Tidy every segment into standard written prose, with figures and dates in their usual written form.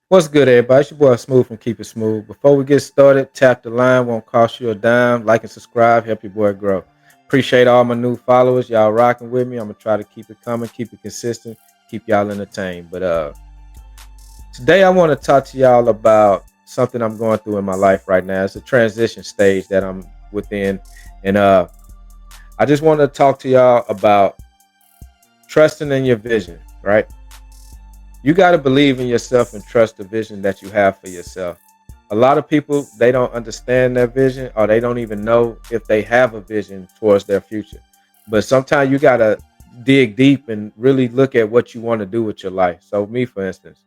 What's good, everybody? It's your boy Smooth from Keep It Smooth. Before we get started, tap the line, won't cost you a dime. Like and subscribe, help your boy grow. Appreciate all my new followers. Y'all rocking with me. I'm gonna try to keep it coming, keep it consistent, keep y'all entertained. But today I want to talk to y'all about something I'm going through in my life right now. It's a transition stage that I'm within. And I just want to talk to y'all about trusting in your vision, right? You got to believe in yourself and trust the vision that you have for yourself. A lot of people, they don't understand their vision, or they don't even know if they have a vision towards their future. But sometimes you got to dig deep and really look at what you want to do with your life. So me, for instance,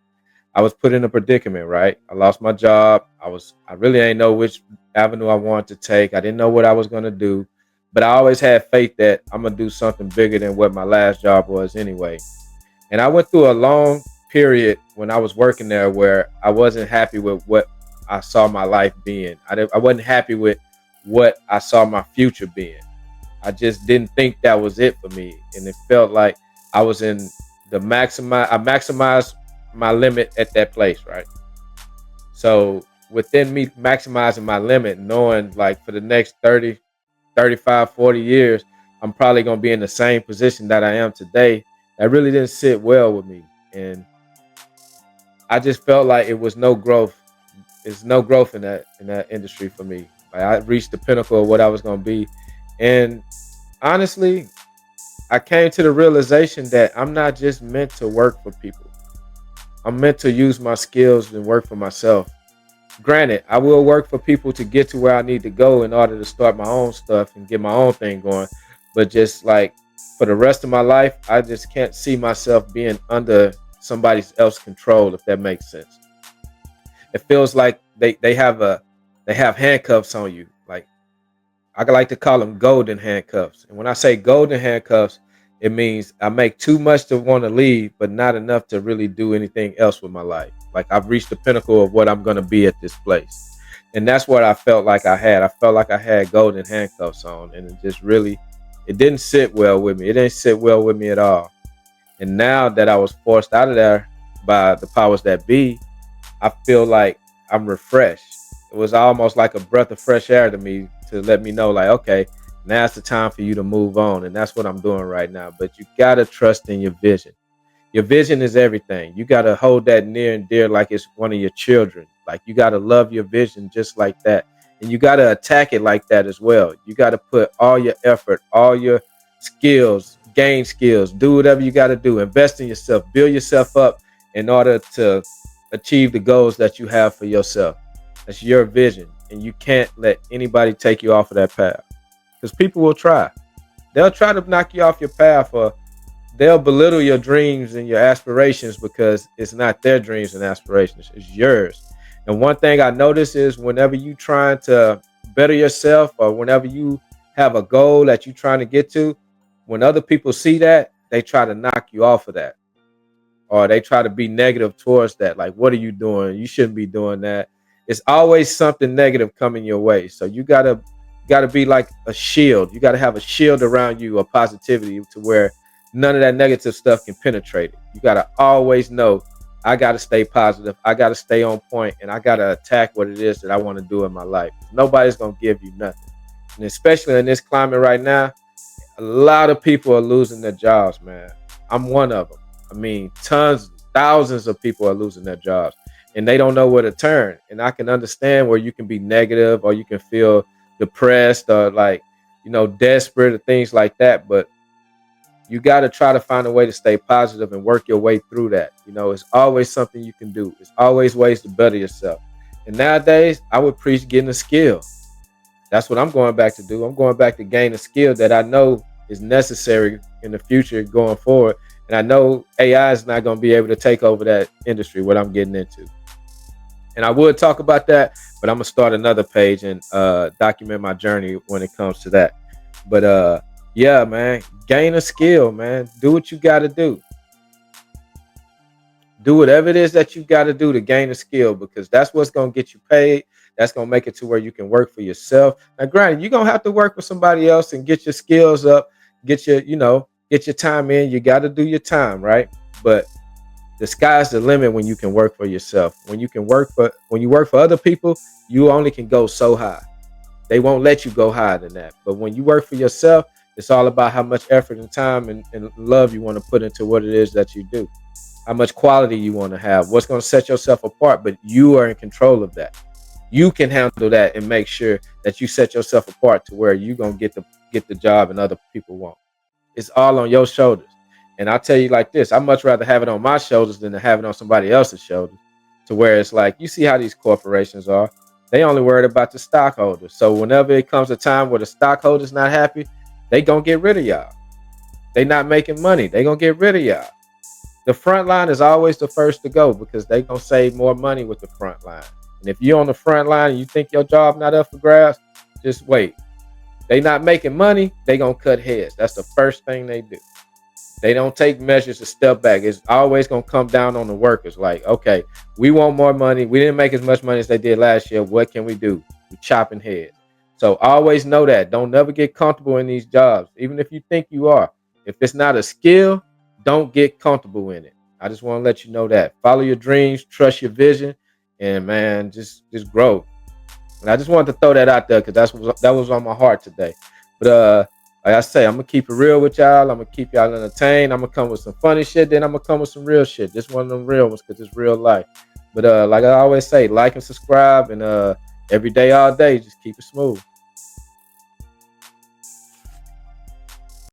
I was put in a predicament, right? I lost my job. I really ain't know which avenue I wanted to take. I didn't know what I was going to do, but I always had faith that I'm going to do something bigger than what my last job was anyway. And I went through a long period when I was working there where I wasn't happy with what I saw my life being. I wasn't happy with what I saw my future being. I just didn't think that was it for me. And it felt like I was in I maximized my limit at that place, right? So within me maximizing my limit, knowing like for the next 30, 35, 40 years, I'm probably going to be in the same position that I am today. That really didn't sit well with me. And I just felt like it was no growth. There's no growth in that industry for me. Like I reached the pinnacle of what I was going to be. And honestly, I came to the realization that I'm not just meant to work for people. I'm meant to use my skills and work for myself. Granted, I will work for people to get to where I need to go in order to start my own stuff and get my own thing going. But just like for the rest of my life, I just can't see myself being under somebody else's control, if that makes sense. It feels like they have handcuffs on you. Like I like to call them golden handcuffs. And when I say golden handcuffs, it means I make too much to want to leave, but not enough to really do anything else with my life. Like I've reached the pinnacle of what I'm going to be at this place. And that's what I felt like I had. I felt like I had golden handcuffs on, and it didn't sit well with me. It didn't sit well with me at all. And now that I was forced out of there by the powers that be, I feel like I'm refreshed. It was almost like a breath of fresh air to me to let me know, like, okay, now's the time for you to move on. And that's what I'm doing right now. But you got to trust in your vision. Your vision is everything. You got to hold that near and dear like it's one of your children. Like you got to love your vision just like that. And you got to attack it like that as well. You got to put all your effort, all your skills, gain skills, do whatever you got to do, invest in yourself, build yourself up in order to achieve the goals that you have for yourself. That's your vision. And you can't let anybody take you off of that path because people will try. They'll try to knock you off your path, or they'll belittle your dreams and your aspirations because it's not their dreams and aspirations, it's yours. And one thing I notice is whenever you trying to better yourself, or whenever you have a goal that you're trying to get to, when other people see that, they try to knock you off of that, or they try to be negative towards that. Like, what are you doing? You shouldn't be doing that. It's always something negative coming your way. So you gotta be like a shield. You gotta have a shield around you of positivity to where none of that negative stuff can penetrate it. You gotta always know I gotta stay positive. I gotta stay on point, and I gotta attack what it is that I want to do in my life. Nobody's gonna give you nothing, and especially in this climate right now, a lot of people are losing their jobs, man. I'm one of them. I mean, tons, thousands of people are losing their jobs, and they don't know where to turn. And I can understand where you can be negative, or you can feel depressed, or like, desperate, or things like that. But you got to try to find a way to stay positive and work your way through that. It's always something you can do. It's always ways to better yourself. And nowadays, I would preach getting a skill. That's what I'm going back to do. I'm going back to gain a skill that I know is necessary in the future going forward. And I know AI is not going to be able to take over that industry, what I'm getting into. And I would talk about that, but I'm going to start another page and document my journey when it comes to that. But yeah, man, gain a skill, man. Do what you got to do. Do whatever it is that you got to do to gain a skill, because that's what's going to get you paid. That's going to make it to where you can work for yourself. Now, granted, you're going to have to work for somebody else and get your skills up, get your time in. You got to do your time, right? But The sky's the limit when you can work for yourself. When you work for other people, you only can go so high. They won't let you go higher than that. But when you work for yourself, it's all about how much effort and time and love you want to put into what it is that you do, how much quality you want to have, what's going to set yourself apart. But you are in control of that. You can handle that and make sure that you set yourself apart to where you're going to get the job and other people won't. It's all on your shoulders. And I'll tell you like this, I much rather have it on my shoulders than to have it on somebody else's shoulders. To where it's like, you see how these corporations are. They only worried about the stockholders. So whenever it comes a time where the stockholders not happy, they gonna get rid of y'all. They not making money. They gonna get rid of y'all. The front line is always the first to go because they gonna save more money with the front line. And if you're on the front line and you think your job not up for grabs, just wait. They not making money, they gonna cut heads. That's the first thing they do. They don't take measures to step back. It's always gonna come down on the workers. Like, okay, we want more money. We didn't make as much money as they did last year. What can we do? We chopping heads. So always know that. Don't never get comfortable in these jobs, even if you think you are. If it's not a skill, don't get comfortable in it. I just want to let you know that. Follow your dreams, trust your vision, and man, just grow. And I just wanted to throw that out there because that was on my heart today. But like I say, I'm gonna keep it real with y'all. I'm gonna keep y'all entertained. I'm gonna come with some funny shit. Then I'm gonna come with some real shit. Just one of them real ones because it's real life. But like I always say, like and subscribe, and every day, all day, just keep it smooth.